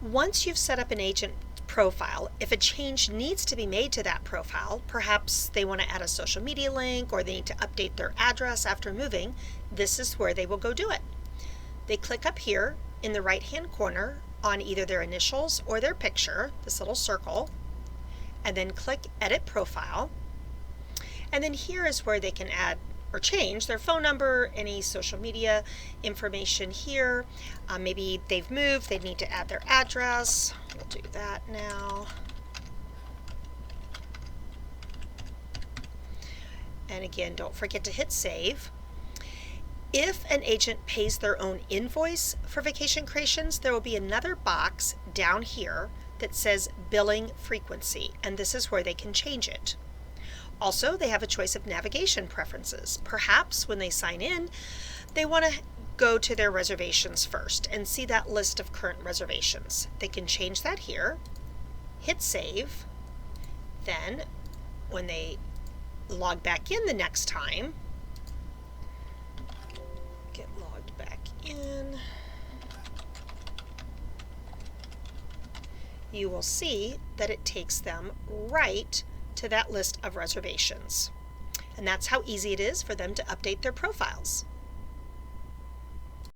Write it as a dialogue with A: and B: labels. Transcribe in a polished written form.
A: Once you've set up an agent profile, if a change needs to be made to that profile, perhaps they want to add a social media link or they need to update their address after moving, this is where they will go do it. They click up here in the right-hand corner on either their initials or their picture, this little circle, and then click Edit Profile. And then here is where they can add or change their phone number, any social media information here. Maybe they've moved, they need to add their address. We'll do that now. And again, don't forget to hit save. If an agent pays their own invoice for Vacation Creations, there will be another box down here that says billing frequency, and this is where they can change it. Also, they have a choice of navigation preferences. Perhaps when they sign in, they want to go to their reservations first and see that list of current reservations. They can change that here, hit save, then when they log back in the next time, get logged back in, you will see that it takes them right to that list of reservations. And that's how easy it is for them to update their profiles.